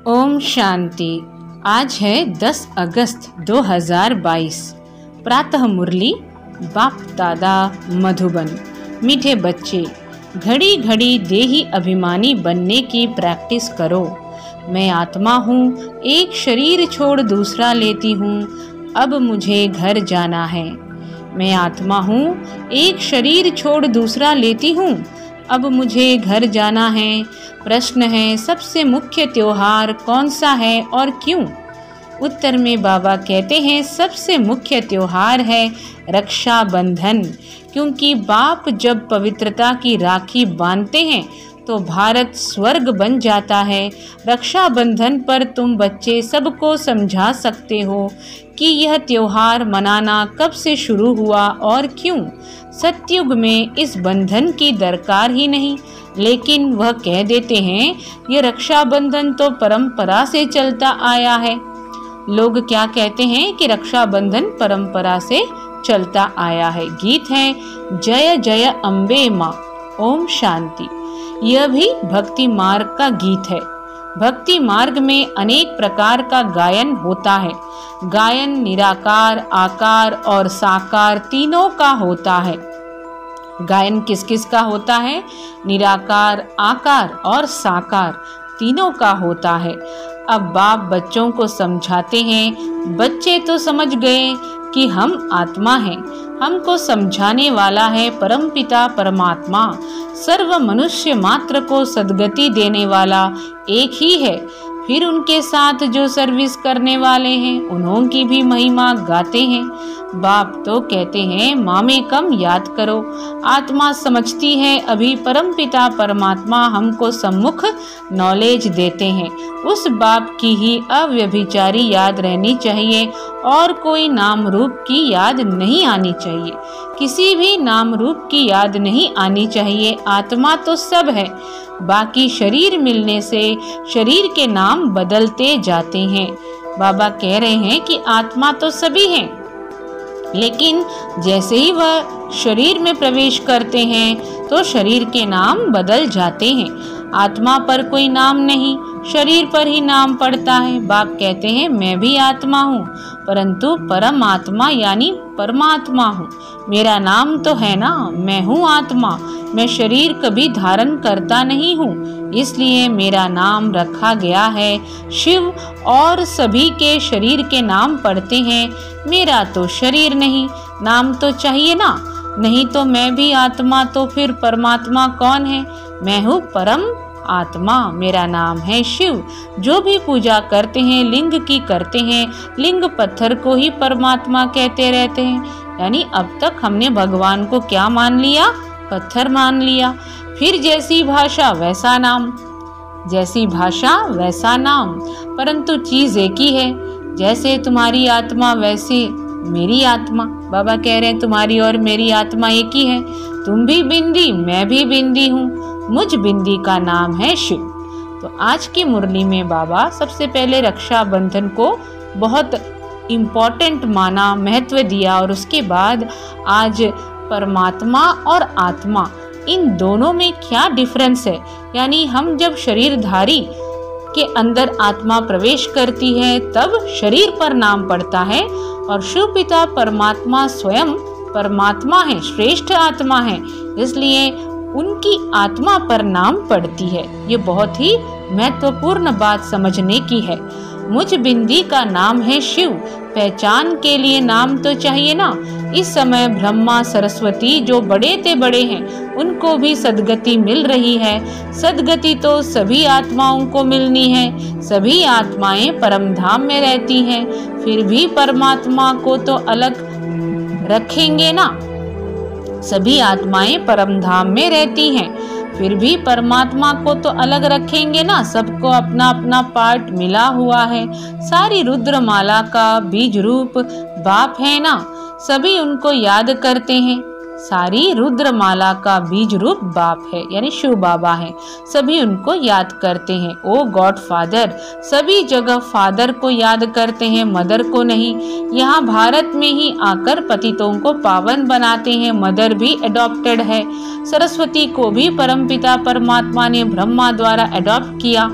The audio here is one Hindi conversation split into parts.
ओम शांति। आज है 10 अगस्त 2022। प्रातः मुरली बाप दादा मधुबन। मीठे बच्चे, घड़ी घड़ी देही अभिमानी बनने की प्रैक्टिस करो। मैं आत्मा हूँ, एक शरीर छोड़ दूसरा लेती हूँ, अब मुझे घर जाना है। मैं आत्मा हूँ, एक शरीर छोड़ दूसरा लेती हूँ, अब मुझे घर जाना है। प्रश्न है, सबसे मुख्य त्योहार कौन सा है और क्यों? उत्तर में बाबा कहते हैं, सबसे मुख्य त्योहार है रक्षाबंधन, क्योंकि बाप जब पवित्रता की राखी बांधते हैं तो भारत स्वर्ग बन जाता है। रक्षाबंधन पर तुम बच्चे सबको समझा सकते हो कि यह त्योहार मनाना कब से शुरू हुआ और क्यों। सतयुग में इस बंधन की दरकार ही नहीं, लेकिन वह कह देते हैं ये रक्षाबंधन तो परंपरा से चलता आया है। लोग क्या कहते हैं कि रक्षाबंधन परंपरा से चलता आया है। गीत है जय जय अम्बे माँ, ओम शांति। यह भी भक्ति मार्ग का गीत है। भक्ति मार्ग में अनेक प्रकार का गायन होता है। गायन निराकार, आकार और साकार तीनों का होता है। गायन किस किस का होता है? निराकार, आकार और साकार तीनों का होता है। अब बाप बच्चों को समझाते हैं। बच्चे तो समझ गए कि हम आत्मा हैं। हमको समझाने वाला है परमपिता परमात्मा। सर्व मनुष्य मात्र को सद्गति देने वाला एक ही है। फिर उनके साथ जो सर्विस करने वाले हैं उन्होंने भी महिमा गाते हैं। बाप तो कहते हैं माँ में कम याद करो। आत्मा समझती है अभी परमपिता परमात्मा हमको सम्मुख नॉलेज देते हैं। उस बाप की ही अव्यभिचारी याद रहनी चाहिए और कोई नाम रूप की याद नहीं आनी चाहिए। किसी भी नाम रूप की याद नहीं आनी चाहिए। आत्मा तो सब है, बाकी शरीर मिलने से शरीर के नाम बदलते जाते हैं। बाबा कह रहे हैं कि आत्मा तो सभी हैं, लेकिन जैसे ही वह शरीर में प्रवेश करते हैं तो शरीर के नाम बदल जाते हैं। आत्मा पर कोई नाम नहीं, शरीर पर ही नाम पड़ता है। बाप कहते हैं मैं भी आत्मा हूँ, परंतु परम आत्मा यानी परमात्मा हूँ। मेरा नाम तो है ना, मैं हूँ आत्मा। मैं शरीर कभी धारण करता नहीं हूँ, इसलिए मेरा नाम रखा गया है शिव। और सभी के शरीर के नाम पड़ते हैं। मेरा तो शरीर नहीं, नाम तो चाहिए ना, नहीं तो मैं भी आत्मा, तो फिर परमात्मा कौन है? मैं हूँ परम आत्मा, मेरा नाम है शिव। जो भी पूजा करते हैं लिंग की करते हैं, लिंग पत्थर को ही परमात्मा कहते रहते हैं। यानी अब तक हमने भगवान को क्या मान लिया? पत्थर मान लिया। फिर जैसी भाषा वैसा नाम, जैसी भाषा वैसा नाम, परंतु चीज एक ही है। जैसे तुम्हारी आत्मा वैसे मेरी आत्मा। बाबा कह रहे हैं तुम्हारी और मेरी आत्मा एक ही है। तुम भी बिंदी, मैं भी बिंदी हूँ। मुझ बिंदी का नाम है शिव। तो आज की मुरली में बाबा सबसे पहले रक्षाबंधन को बहुत इम्पोर्टेंट माना, महत्व दिया, और उसके बाद आज परमात्मा और आत्मा इन दोनों में क्या डिफरेंस है। यानी हम जब शरीरधारी के अंदर आत्मा प्रवेश करती है तब शरीर पर नाम पड़ता है, और शिव पिता परमात्मा स्वयं परमात्मा है, श्रेष्ठ आत्मा है, इसलिए उनकी आत्मा पर नाम पड़ती है। ये बहुत ही महत्वपूर्ण बात समझने की है। मुझ बिंदी का नाम है शिव। पहचान के लिए नाम तो चाहिए ना। इस समय ब्रह्मा सरस्वती जो बड़े ते बड़े हैं उनको भी सद्गति मिल रही है। सद्गति तो सभी आत्माओं को मिलनी है। सभी आत्माएं परम धाम में रहती हैं, फिर भी परमात्मा को तो अलग रखेंगे ना। सभी आत्माएं परम धाम में रहती हैं, फिर भी परमात्मा को तो अलग रखेंगे ना। सबको अपना अपना पार्ट मिला हुआ है। सारी रुद्रमाला का बीज रूप बाप है ना, सभी उनको याद करते हैं। सारी रुद्रमाला का बीज रूप बाप है, यानी शिव बाबा है। सभी उनको याद करते हैं। ओ गॉड फादर, सभी जगह फादर को याद करते हैं, मदर को नहीं। यहाँ भारत में ही आकर पतितों को पावन बनाते हैं। मदर भी एडॉप्टेड है। सरस्वती को भी परमपिता परमात्मा ने ब्रह्मा द्वारा एडॉप्ट किया।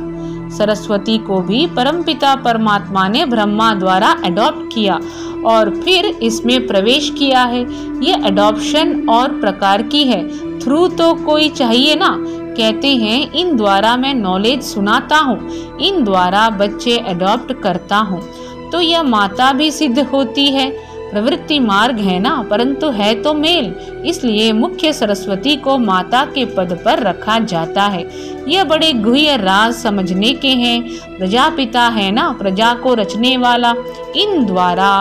सरस्वती को भी परमपिता परमात्मा ने ब्रह्मा द्वारा अडॉप्ट किया और फिर इसमें प्रवेश किया है। ये अडॉप्शन और प्रकार की है। थ्रू तो कोई चाहिए ना। कहते हैं इन द्वारा मैं नॉलेज सुनाता हूँ, इन द्वारा बच्चे अडॉप्ट करता हूँ। तो यह माता भी सिद्ध होती है। प्रवृत्ति मार्ग है ना, परंतु है तो मेल, इसलिए मुख्य सरस्वती को माता के पद पर रखा जाता है। यह बड़े गुह्य राज समझने के हैं। प्रजापिता है ना, प्रजा को रचने वाला, इन द्वारा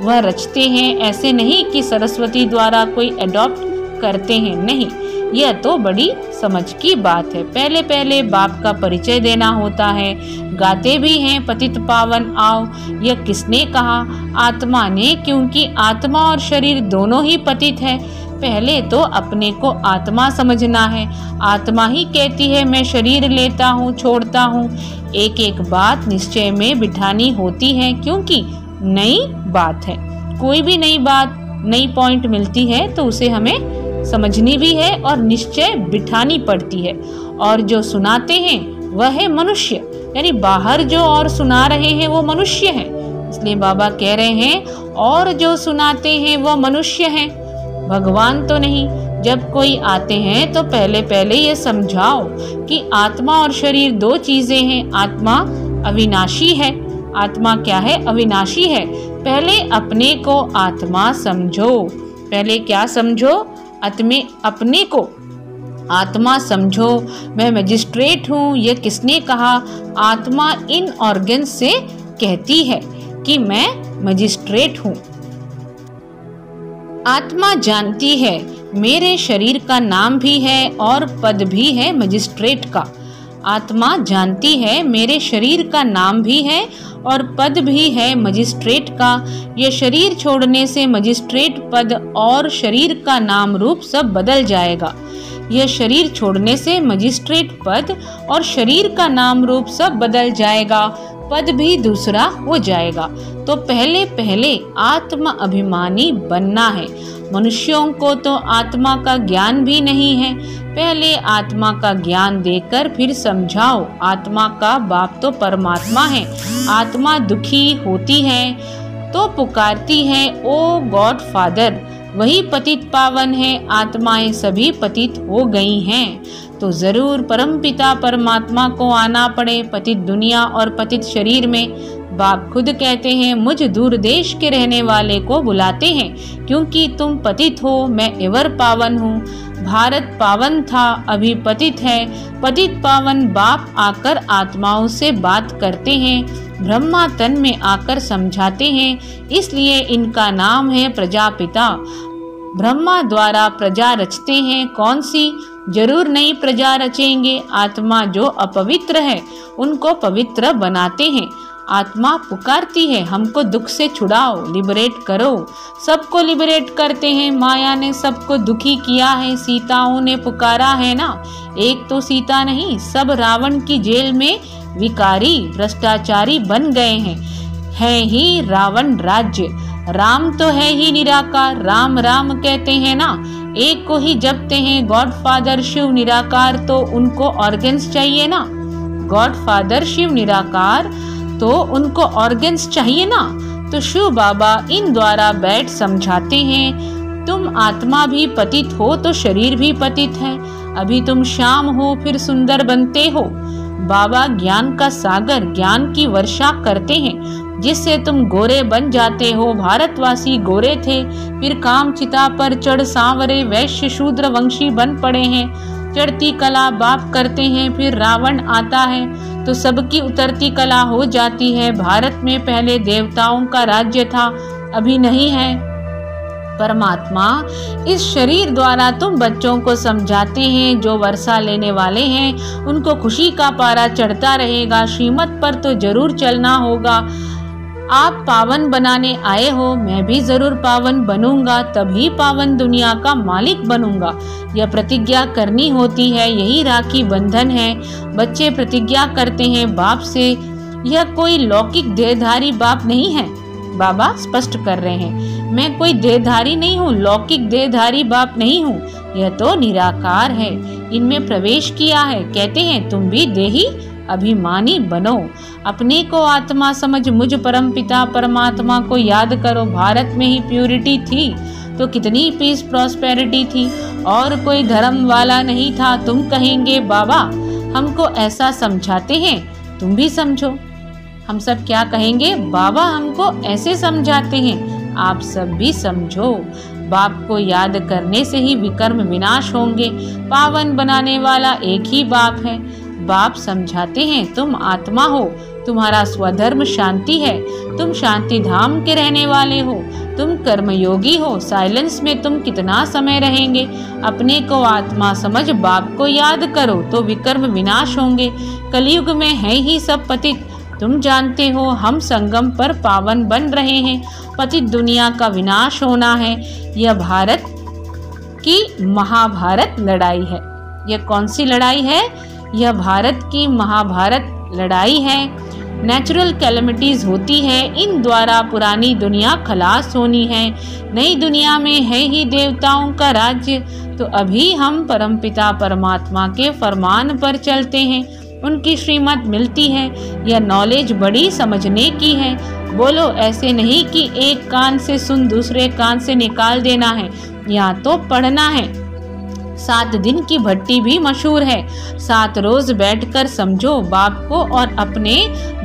वह रचते हैं। ऐसे नहीं कि सरस्वती द्वारा कोई अडॉप्ट करते हैं, नहीं, यह तो बड़ी समझ की बात है। पहले पहले बाप का परिचय देना होता है। गाते भी हैं पतित पावन आओ। यह किसने कहा? आत्मा ने, क्योंकि आत्मा और शरीर दोनों ही पतित है। पहले तो अपने को आत्मा समझना है। आत्मा ही कहती है मैं शरीर लेता हूँ, छोड़ता हूँ। एक एक बात निश्चय में बिठानी होती है, क्योंकि नई बात है। कोई भी नई बात, नई पॉइंट मिलती है तो उसे हमें समझनी भी है और निश्चय बिठानी पड़ती है। और जो सुनाते हैं वह है मनुष्य, यानी बाहर जो और सुना रहे हैं वो मनुष्य है। इसलिए बाबा कह रहे हैं और जो सुनाते हैं वो मनुष्य हैं, भगवान तो नहीं। जब कोई आते हैं तो पहले पहले ये समझाओ कि आत्मा और शरीर दो चीजें हैं। आत्मा अविनाशी है। आत्मा क्या है? अविनाशी है। पहले अपने को आत्मा समझो। पहले क्या समझो? अपने को आत्मा समझो। मैं मजिस्ट्रेट हूँ, यह किसने कहा? आत्मा इन ऑर्गन्स से कहती है कि मैं मजिस्ट्रेट हूँ। आत्मा जानती है मेरे शरीर का नाम भी है और पद भी है मजिस्ट्रेट का। आत्मा जानती है मेरे शरीर का नाम भी है और पद भी है मजिस्ट्रेट का। यह शरीर छोड़ने से मजिस्ट्रेट पद और शरीर का नाम रूप सब बदल जाएगा। यह शरीर छोड़ने से मजिस्ट्रेट पद और शरीर का नाम रूप सब बदल जाएगा, पद भी दूसरा हो जाएगा। तो पहले पहले आत्मा अभिमानी बनना है। मनुष्यों को तो आत्मा का ज्ञान भी नहीं है। पहले आत्मा का ज्ञान देकर फिर समझाओ। आत्मा का बाप तो परमात्मा है। आत्मा दुखी होती है तो पुकारती है ओ गॉड फादर। वही पतित पावन है। आत्माएं सभी पतित हो गई हैं तो जरूर परमपिता परमात्मा को आना पड़े पतित दुनिया और पतित शरीर में। बाप खुद कहते हैं मुझ दूर देश के रहने वाले को बुलाते हैं, क्योंकि तुम पतित हो, मैं एवर पावन हूँ। भारत पावन था, अभी पतित है। पतित पावन बाप आकर आत्माओं से बात करते हैं, ब्रह्मा तन में आकर समझाते हैं। इसलिए इनका नाम है प्रजापिता। ब्रह्मा द्वारा प्रजा रचते हैं। कौन सी? जरूर नई प्रजा रचेंगे। आत्मा जो अपवित्र है उनको पवित्र बनाते हैं। आत्मा पुकारती है हमको दुख से छुड़ाओ, लिबरेट करो। सबको लिबरेट करते हैं। माया ने सबको दुखी किया है। सीताओं ने पुकारा है ना। एक तो सीता नहीं, सब रावण की जेल में विकारी भ्रष्टाचारी बन गए हैं। है ही रावण राज्य। राम तो है ही निराकार। राम राम कहते हैं ना, एक को ही जपते हैं। गॉड फादर शिव निराकार, तो उनको ऑर्गन्स चाहिए ना। गॉड फादर शिव निराकार तो उनको ऑर्गन्स चाहिए ना। तो शिव बाबा इन द्वारा बैठ समझाते हैं तुम आत्मा भी पतित हो तो शरीर भी पतित है। अभी तुम श्याम हो फिर सुंदर बनते हो। बाबा ज्ञान का सागर, ज्ञान की वर्षा करते हैं जिससे तुम गोरे बन जाते हो। भारतवासी गोरे थे, फिर काम चिता पर चढ़ सांवरे वैश्य शूद्र वंशी बन पड़े हैं। चढ़ती कला बाप करते हैं, फिर रावण आता है तो सबकी उतरती कला हो जाती है। भारत में पहले देवताओं का राज्य था, अभी नहीं है। परमात्मा इस शरीर द्वारा तुम बच्चों को समझाते हैं। जो वर्षा लेने वाले हैं उनको खुशी का पारा चढ़ता रहेगा। श्रीमत पर तो जरूर चलना होगा। आप पावन बनाने आए हो, मैं भी जरूर पावन बनूंगा, तभी पावन दुनिया का मालिक बनूंगा। यह प्रतिज्ञा करनी होती है, यही राखी बंधन है। बच्चे प्रतिज्ञा करते हैं बाप से। यह कोई लौकिक देहधारी बाप नहीं है। बाबा स्पष्ट कर रहे हैं मैं कोई देहधारी नहीं हूँ, लौकिक देहधारी बाप नहीं हूँ। यह तो निराकार है, इनमें प्रवेश किया है। कहते हैं तुम भी देही अभिमानी बनो। अपने को आत्मा समझ, मुझ परमपिता परमात्मा को याद करो। भारत में ही प्यूरिटी थी तो कितनी पीस प्रॉस्पेरिटी थी, और कोई धर्म वाला नहीं था। तुम कहेंगे बाबा हमको ऐसा समझाते हैं, तुम भी समझो। हम सब क्या कहेंगे, बाबा हमको ऐसे समझाते हैं, आप सब भी समझो। बाप को याद करने से ही विकर्म विनाश होंगे। पावन बनाने वाला एक ही बाप है। बाप समझाते हैं तुम आत्मा हो, तुम्हारा स्वधर्म शांति है, तुम शांति धाम के रहने वाले हो, तुम कर्मयोगी हो। साइलेंस में तुम कितना समय रहेंगे। अपने को आत्मा समझ, बाप को याद करो तो विकर्म विनाश होंगे। कलयुग में है ही सब पतित, तुम जानते हो हम संगम पर पावन बन रहे हैं। पतित दुनिया का विनाश होना है। यह भारत की महाभारत लड़ाई है। यह कौन सी लड़ाई है? यह भारत की महाभारत लड़ाई है। नेचुरल कैलेमिटीज होती है, इन द्वारा पुरानी दुनिया खलास होनी है। नई दुनिया में है ही देवताओं का राज्य। तो अभी हम परमपिता परमात्मा के फरमान पर चलते हैं, उनकी श्रीमत मिलती है। यह नॉलेज बड़ी समझने की है। बोलो ऐसे नहीं कि एक कान से सुन दूसरे कान से निकाल देना है, यहाँ तो पढ़ना है। 7 दिन की भट्टी भी मशहूर है। 7 रोज बैठकर समझो बाप को और अपने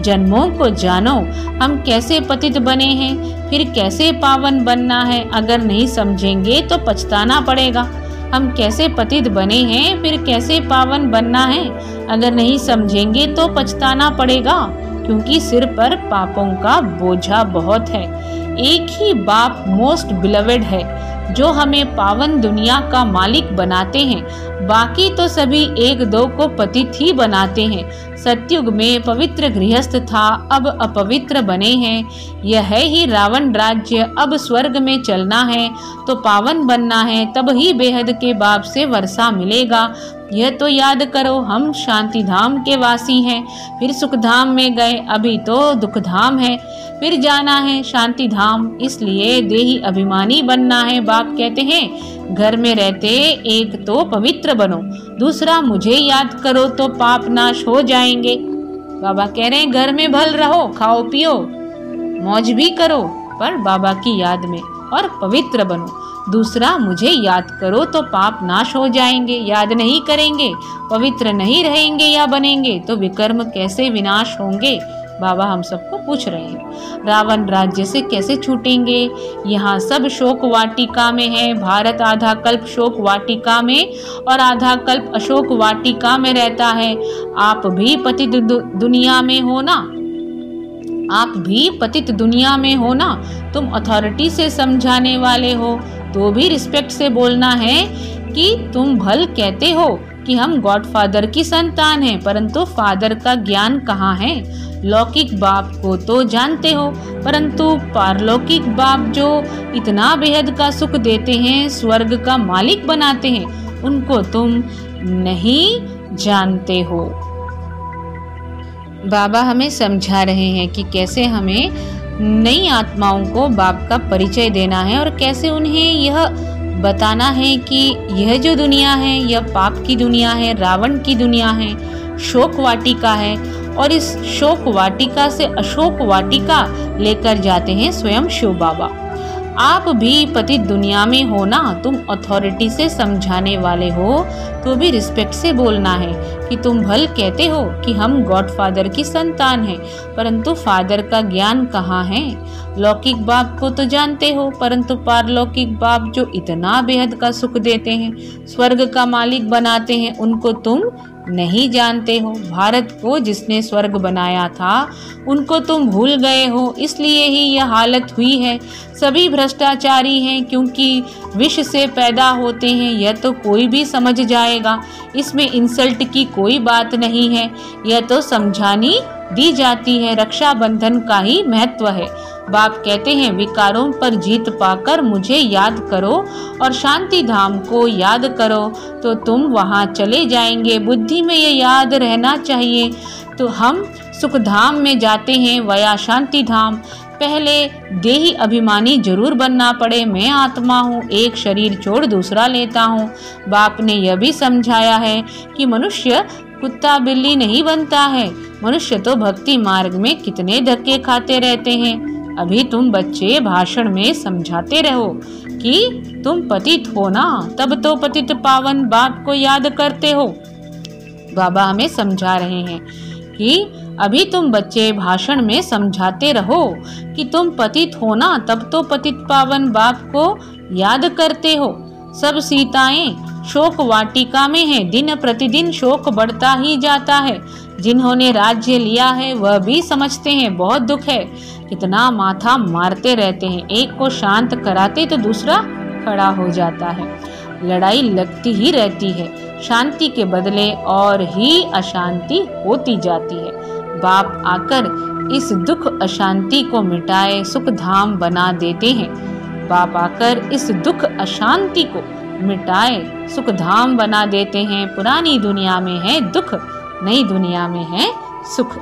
जन्मों को जानो। हम कैसे पतित बने हैं, फिर कैसे पावन बनना है। अगर नहीं समझेंगे तो पछताना पड़ेगा। हम कैसे पतित बने हैं, फिर कैसे पावन बनना है। अगर नहीं समझेंगे तो पछताना पड़ेगा, क्योंकि सिर पर पापों का बोझा बहुत है। एक ही बाप मोस्ट बिलवेड है, जो हमें पावन दुनिया का मालिक बनाते हैं। बाकी तो सभी एक दो को पतित ही बनाते हैं। सतयुग में पवित्र गृहस्थ था, अब अपवित्र बने हैं। यह है ही रावण राज्य। अब स्वर्ग में चलना है तो पावन बनना है, तब ही बेहद के बाप से वर्षा मिलेगा। यह तो याद करो हम शांति धाम के वासी हैं। फिर सुख धाम में गए, अभी तो दुख धाम है। फिर जाना है शांति धाम, इसलिए देही अभिमानी बनना है। बाप कहते हैं घर में रहते एक तो पवित्र बनो, दूसरा मुझे याद करो तो पाप नाश हो जाएंगे। बाबा कह रहे हैं घर में भल रहो, खाओ पियो, मौज भी करो, पर बाबा की याद में, और पवित्र बनो। दूसरा मुझे याद करो तो पाप नाश हो जाएंगे। याद नहीं करेंगे, पवित्र नहीं रहेंगे या बनेंगे तो विकर्म कैसे विनाश होंगे। बाबा हम सबको पूछ रहे हैं रावण राज्य से कैसे छूटेंगे। यहाँ सब शोक वाटिका में है। भारत आधा कल्प शोक वाटिका में और आधा कल्प अशोक वाटिका में रहता है। आप भी पतित दुनिया में हो ना, आप भी पतित दुनिया में हो ना। तुम अथॉरिटी से समझाने वाले हो तो भी रिस्पेक्ट से बोलना है कि तुम भल कहते हो कि हम गॉडफादर की संतान हैं, परंतु फादर का ज्ञान कहाँ है। लौकिक बाप को तो जानते हो, परंतु पारलौकिक बाप जो इतना बेहद का सुख देते हैं, स्वर्ग का मालिक बनाते हैं, उनको तुम नहीं जानते हो। बाबा हमें समझा रहे हैं कि कैसे हमें नई आत्माओं को बाप का परिचय देना है और कैसे उन्हें यह बताना है कि यह जो दुनिया है यह पाप की दुनिया है, रावण की दुनिया है, शोक वाटिका है, और इस शोक वाटिका से अशोक वाटिका लेकर जाते हैं स्वयं शिव बाबा। आप भी पतित दुनिया में हो ना। तुम अथॉरिटी से समझाने वाले हो तो भी रिस्पेक्ट से बोलना है कि तुम भल कहते हो कि हम गॉडफादर की संतान हैं, परंतु फादर का ज्ञान कहाँ है। लौकिक बाप को तो जानते हो, परंतु पारलौकिक बाप जो इतना बेहद का सुख देते हैं, स्वर्ग का मालिक बनाते हैं, उनको तुम नहीं जानते हो। भारत को जिसने स्वर्ग बनाया था उनको तुम भूल गए हो, इसलिए ही यह हालत हुई है। सभी भ्रष्टाचारी हैं क्योंकि विष से पैदा होते हैं, यह तो कोई भी समझ जाएगा। इसमें इंसल्ट की कोई बात नहीं है, यह तो समझानी दी जाती है। रक्षाबंधन का ही महत्व है। बाप कहते हैं विकारों पर जीत पाकर मुझे याद करो और शांति धाम को याद करो तो तुम वहां चले जाएंगे। बुद्धि में ये याद रहना चाहिए। तो हम सुख धाम में जाते हैं वया शांति धाम। पहले देही अभिमानी जरूर बनना पड़े। मैं आत्मा हूँ, एक शरीर छोड़ दूसरा लेता हूँ। बाप ने यह भी समझाया है कि मनुष्य कुत्ता बिल्ली नहीं बनता है। मनुष्य तो भक्ति मार्ग में कितने धक्के खाते रहते हैं। अभी तुम बच्चे भाषण में समझाते रहो कि तुम पतित हो ना, तब तो पतित पावन बाप को याद करते हो। बाबा हमें समझा रहे हैं कि अभी तुम बच्चे भाषण में समझाते रहो कि तुम पतित हो ना, तब तो पतित पावन बाप को याद करते हो। सब सीताएं शोक वाटिका में हैं, दिन प्रतिदिन शोक बढ़ता ही जाता है। जिन्होंने राज्य लिया है वह भी समझते हैं बहुत दुख है। कितना माथा मारते रहते हैं, एक को शांत कराते तो दूसरा खड़ा हो जाता है। लड़ाई लगती ही रहती है, शांति के बदले और ही अशांति होती जाती है। बाप आकर इस दुख अशांति को मिटाए सुख धाम बना देते हैं। बाप आकर इस दुख अशांति को मिटाए सुख धाम बना देते हैं। पुरानी दुनिया में है दुख, नई दुनिया में है सुख।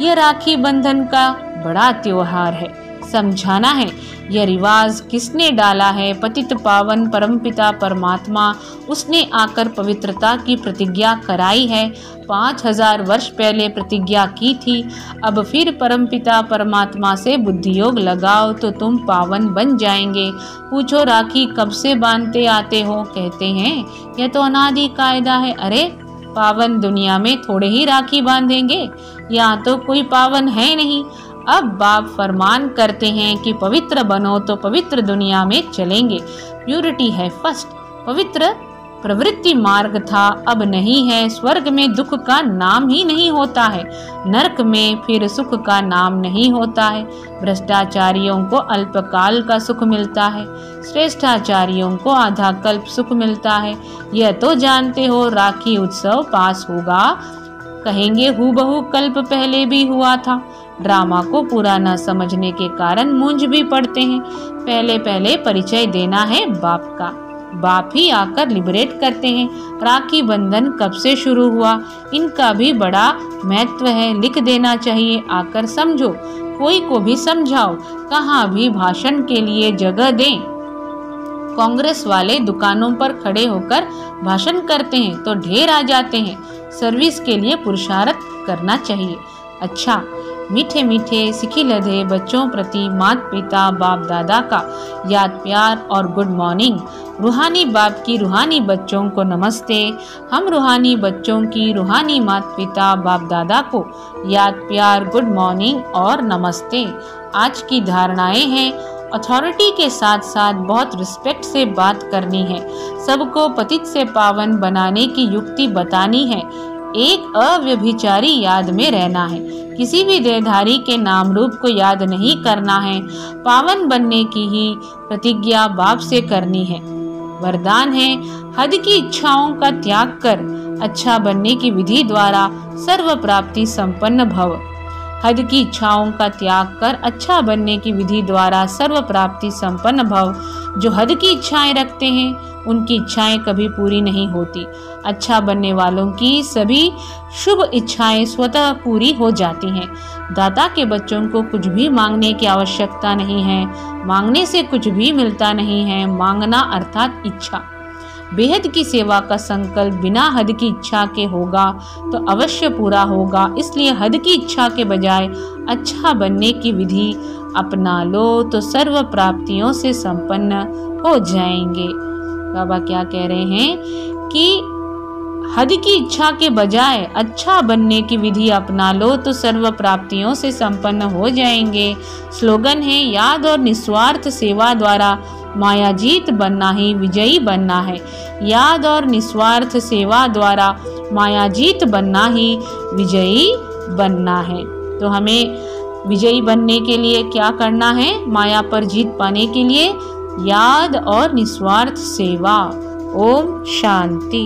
यह राखी बंधन का बड़ा त्योहार है। समझाना है यह रिवाज किसने डाला है? पतित पावन परमपिता परमात्मा, उसने आकर पवित्रता की प्रतिज्ञा कराई है। 5000 वर्ष पहले प्रतिज्ञा की थी। अब फिर परमपिता परमात्मा से बुद्धि योग लगाओ तो तुम पावन बन जाएंगे। पूछो राखी कब से बांधते आते हो? कहते हैं यह तो अनादि कायदा है। अरे पावन दुनिया में थोड़े ही राखी बांधेंगे, यहाँ तो कोई पावन है नहीं। अब बाप फरमान करते हैं कि पवित्र बनो तो पवित्र दुनिया में चलेंगे। प्यूरिटी है फर्स्ट। पवित्र प्रवृत्ति मार्ग था, अब नहीं है। स्वर्ग में दुख का नाम ही नहीं होता है, नरक में फिर सुख का नाम नहीं होता है। भ्रष्टाचारियों को अल्पकाल का सुख मिलता है, श्रेष्ठाचारियों को आधा कल्प सुख मिलता है। यह तो जानते हो राखी उत्सव पास होगा, कहेंगे हूबहू कल्प पहले भी हुआ था। ड्रामा को पूरा न समझने के कारण मूंझ भी पड़ते हैं। पहले पहले परिचय देना है बाप का, बाप ही आकर लिबरेट करते हैं। राखी बंधन कब से शुरू हुआ, इनका भी बड़ा महत्व है, लिख देना चाहिए। आकर समझो, कोई को भी समझाओ, कहाँ भी भाषण के लिए जगह दें। कांग्रेस वाले दुकानों पर खड़े होकर भाषण करते हैं तो ढेर आ जाते हैं। सर्विस के लिए पुरुषार्थ करना चाहिए। अच्छा, मीठे मीठे सिखी लधे बच्चों प्रति माता पिता बाप दादा का याद प्यार और गुड मॉर्निंग। रूहानी बाप की रूहानी बच्चों को नमस्ते। हम रूहानी बच्चों की रूहानी माता पिता बाप दादा को याद प्यार गुड मॉर्निंग और नमस्ते। आज की धारणाएं हैं अथॉरिटी के साथ साथ बहुत रिस्पेक्ट से बात करनी है। सबको पतित से पावन बनाने की युक्ति बतानी है। एक अव्यभिचारी याद में रहना है, किसी भी देहधारी के नाम रूप को याद नहीं करना है। पावन बनने की ही प्रतिज्ञा बाप से करनी है। वरदान है हद की इच्छाओं का त्याग कर अच्छा बनने की विधि द्वारा सर्व प्राप्ति संपन्न भव। हद की इच्छाओं का त्याग कर अच्छा बनने की विधि द्वारा सर्व प्राप्ति संपन्न भव। जो हद की इच्छाएं रखते हैं उनकी इच्छाएं कभी पूरी नहीं होती। अच्छा बनने वालों की सभी शुभ इच्छाएं स्वतः पूरी हो जाती हैं। दाता के बच्चों को कुछ भी मांगने की आवश्यकता नहीं है, मांगने से कुछ भी मिलता नहीं है। मांगना अर्थात इच्छा। बेहद की सेवा का संकल्प बिना हद की इच्छा के होगा तो अवश्य पूरा होगा। इसलिए हद की इच्छा के बजाय अच्छा बनने की विधि अपना लो तो सर्व प्राप्तियों से संपन्न हो जाएंगे। बाबा क्या कह रहे हैं कि हद की इच्छा के बजाय अच्छा बनने की विधि अपना लो तो सर्व प्राप्तियों से संपन्न हो जाएंगे। स्लोगन है याद और निस्वार्थ सेवा द्वारा मायाजीत बनना ही विजयी बनना है। याद और निस्वार्थ सेवा द्वारा मायाजीत बनना ही विजयी बनना है। तो हमें विजयी बनने के लिए क्या करना है? माया पर जीत पाने के लिए याद और निस्वार्थ सेवा। ओम शांति।